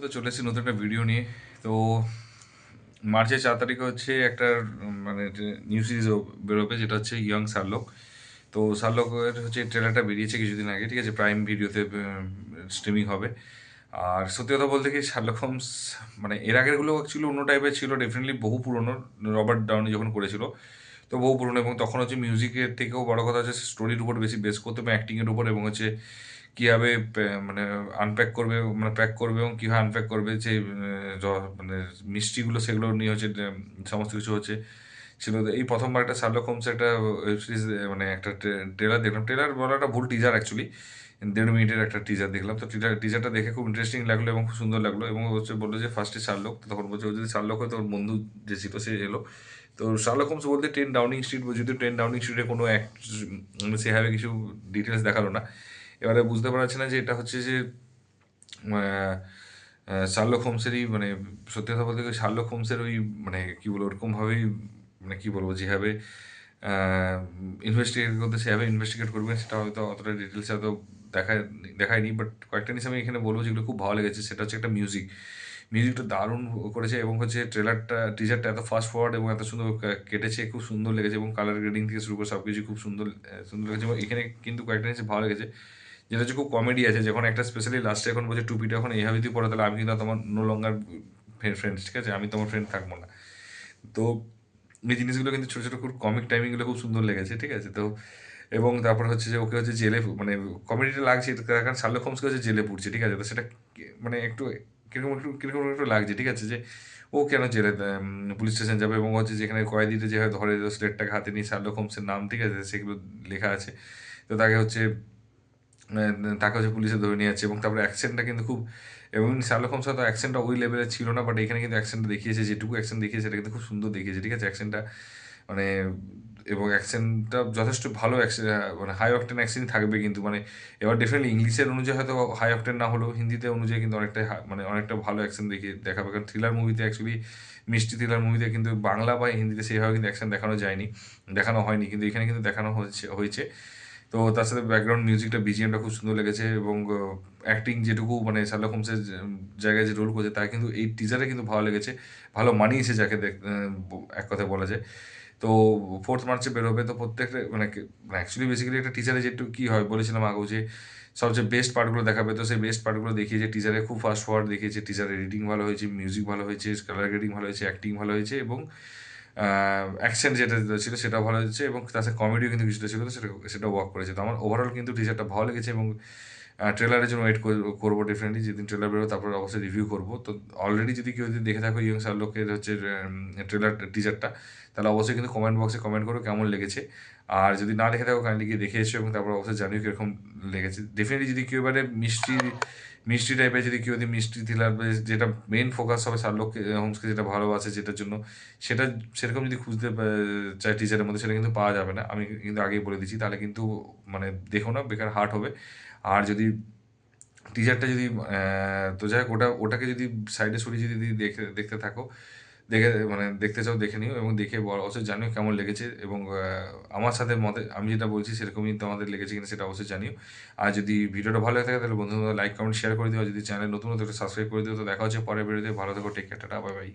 তো চলে এসেছি নতুন একটা ভিডিও নিয়ে। তো মার্চের 4 তারিখে হচ্ছে একটা মানে নিউ সিরিজ বেরোবে, যেটা হচ্ছে ইয়ং শার্লক। তো শার্লকের হচ্ছে ট্রেলারটা বেরিয়েছে কিছুদিন আগে, ঠিক আছে, প্রাইম ভিডিওতে স্ট্রিমিং হবে। আর সত্যি কথা বলতে কি, শার্লক হোমস মানে এর আগেরগুলো অ্যাকচুয়ালি অন্য টাইপের ছিল, ডেফিনেটলি বহু পুরনো। রবার্ট ডাউনি যখন করেছিল, তো বহু পুরনো, এবং তখন হচ্ছে মিউজিকের থেকেও বড় কথা হচ্ছে স্টোরির উপর বেশি বেস করতে হবে, অ্যাক্টিংয়ের উপর, এবং হচ্ছে কীভাবে মানে আনপ্যাক করবে, মানে প্যাক করবে এবং কীভাবে আনপ্যাক করবে, যে মানে মিষ্টিগুলো, সেগুলো নিয়ে হচ্ছে সমস্ত কিছু হচ্ছে ছিল। তো এই প্রথমবার একটা শার্লক হোমসের একটা ওয়েব সিরিজ, মানে একটা ট্রেলার দেখলাম। ট্রেলার বলাটা ভুল, টিজার অ্যাকচুয়ালি। 1.5 মিনিটের একটা টিজার দেখলাম। তো টিজারটা দেখে খুব ইন্টারেস্টিং লাগলো এবং খুব সুন্দর লাগলো, এবং হচ্ছে বললো যে ফার্স্টে শার্লক। তো তখন বলছে ও যদি শার্লক হয়, তো ওর বন্ধু যে ছিল সে এলো। তো শার্লক হোমস বলতে 10 ডাউনিং স্ট্রিট, যদিও 10 ডাউনিং স্ট্রিটে কোনো সেভাবে কিছু ডিটেলস দেখালো না। এবারে বুঝতে পারা যাচ্ছে না যে এটা হচ্ছে যে শার্লক হোমসেরই, মানে সত্যি কথা বলতে গেলে শার্লক হোমসের ওই, মানে কী বলবো, ওরকমভাবেই, মানে কী বলবো, যেভাবে ইনভেস্টিগেট করতে সেভাবে ইনভেস্টিগেট করবেন, সেটা হয়তো অতটা ডিটেলসে হয়তো দেখায়নি। বাট কয়েকটা জিনিস আমি এখানে বলবো যেগুলো খুব ভালো লেগেছে, সেটা হচ্ছে একটা মিউজিকটা দারুণ করেছে, এবং হচ্ছে টিজারটা এত ফাস্ট ফরওয়ার্ড এবং এত সুন্দর কেটেছে, খুব সুন্দর লেগেছে, এবং কালার গ্রেডিং থেকে শুরু করে সব কিছু খুব সুন্দর সুন্দর লেগেছে। এবং এখানে কিন্তু কয়েকটা জিনিস ভালো লেগেছে, যেটা হচ্ছে খুব কমেডি আছে। যখন একটা স্পেশালি লাস্টে এখন বলছে টুপিটা এখন এইভাবে যদি পড়ে, তাহলে আমি কিন্তু আর তোমার নো লঙ্গার ফ্রেন্ডস, ঠিক আছে, আমি তোমার ফ্রেন্ড থাকবো না। তো এই জিনিসগুলো কিন্তু ছোটো ছোটো খুব কমিক টাইমিংগুলো খুব সুন্দর লেগেছে, ঠিক আছে। তো এবং তারপর হচ্ছে যে ওকে হচ্ছে জেলে, মানে কমেডিটা লাগছে কারণ শার্লক হোমসকে হচ্ছে জেলে পুড়ছে, ঠিক আছে। তো সেটা মানে একটু কিরকম একটু লাগছে, ঠিক আছে, যে ও কেন জেলে পুলিশ স্টেশন যাবে, এবং হচ্ছে যেখানে কয়েদিটা যেভাবে ধরে স্লেটটাকে হাতে নিয়ে শার্লক হোমসের নাম, ঠিক আছে, সেগুলো লেখা আছে। তো তাকে হচ্ছে তাকে হচ্ছে পুলিশে ধরে নিয়ে যাচ্ছে, এবং তারপরে অ্যাকসেন্টটা কিন্তু খুব, এবং শার্লক হোমস হয়তো অ্যাকসেন্টটা ওই লেভেলের ছিল না, বাট এখানে কিন্তু অ্যাকসেন্টটা দেখিয়েছে, যেটুকু অ্যাকসেন্ট দেখিয়েছে সেটা কিন্তু খুব সুন্দর দেখিয়েছে, ঠিক আছে, অ্যাকসেন্টটা, মানে, এবং অ্যাকসেন্টটা যথেষ্ট ভালো মানে হাই অকটেন অ্যাকসেন্ট থাকবে কিন্তু, মানে এবার ডেফিনেটলি ইংলিশের অনুযায়ী হয়তো হাই অকটেন না হলেও হিন্দিতে অনুযায়ী কিন্তু অনেকটাই মানে অনেকটা ভালো অ্যাকসেন্ট দেখাবে। কারণ থ্রিলার মুভিতে অ্যাকচুয়ালি, মিষ্টি থ্রিলার মুভিতে কিন্তু বাংলা বা হিন্দিতে সেইভাবে কিন্তু অ্যাকসেন্ট দেখানো হয়নি, কিন্তু এখানে কিন্তু দেখানো হয়েছে। তো তার সাথে ব্যাকগ্রাউন্ড মিউজিকটা, বিজিএমটা খুব সুন্দর লেগেছে, এবং অ্যাক্টিং যেটুকু, মানে শার্লক হোমসের জায়গায় যে রোল করছে, তা কিন্তু এই টিজারে কিন্তু ভালো লেগেছে, ভালো মানিয়েছে, যাকে এক কথায় বলা যায়। তো 4 মার্চে বেরোবে। তো প্রত্যেকটা মানে অ্যাকচুয়ালি বেসিক্যালি একটা টিজারে যেটু কী হয় বলেছিলাম আগেও, যে সবচেয়ে বেস্ট পার্টগুলো দেখাবে। তো সেই বেস্ট পার্টগুলো দেখিয়েছে টিজারে, খুব ফাস্ট ফরওয়ার্ড দেখিয়েছে। টিজার এডিটিং ভালো হয়েছে, মিউজিক ভালো হয়েছে, কালার গ্রেডিং ভালো হয়েছে, অ্যাক্টিং ভালো হয়েছে, এবং অ্যাকশন যেটা ছিল সেটাও ভালো হয়েছে, এবং তার সাথে কমেডিও কিন্তু কিছুটা ছিল, তো সেটা ওয়ার্ক করেছে। তো আমার ওভারঅল কিন্তু টিজারটা ভালো লেগেছে, এবং ট্রেলারের জন্য ওয়েট করবো ডেফিনেটলি। যেদিন ট্রেলার বেরোবে তারপরে অবশ্যই রিভিউ করবো। তো অলরেডি যদি কেউ যদি দেখে থাকো ইয়ং শার্লকের হচ্ছে টিজারটা, তাহলে অবশ্যই কিন্তু কমেন্ট বক্সে কমেন্ট করো কেমন লেগেছে। আর যদি না দেখে থাকো, কাইন্ডলি গিয়ে দেখে এসো, এবং তারপর অবশ্যই জানিও কীরকম লেগেছে। ডেফিনেটলি যদি কেউ এবারে মিষ্টি টাইপের, যদি মিষ্টি থ্রিলার, যেটা মেন ফোকাস হবে শার্লক হোমসকে যেটা ভালোবাসে, যেটার জন্য, সেটা সেরকম যদি খুঁজতে চাই টিজারের মধ্যে, সেটা কিন্তু পাওয়া যাবে না। আমি কিন্তু আগেই বলে দিচ্ছি, তাহলে কিন্তু মানে দেখো না, বেকার হার্ট হবে। আর যদি টিজারটা যদি তো যাই হোক, ওটাকে যদি সাইডে সরিয়ে যদি দেখতে থাকো, মানে দেখতে চাও দেখে নিও, এবং দেখে অবশ্যই জানিও কেমন লেগেছে, এবং আমার সাথে আমি যেটা বলছি সেরকমই তোমাদের লেগেছে কিনা সেটা অবশ্যই জানিও। আর যদি ভিডিওটা ভালো লাগে থাকে, তাহলে বন্ধুদের লাইক কমেন্ট শেয়ার করে দিও। আর যদি চ্যানেল নতুন হতো, সাবস্ক্রাইব করে দিও। তো দেখা হচ্ছে পরের ভিডিওতে। ভালো থেকো, take care, tata, bye by.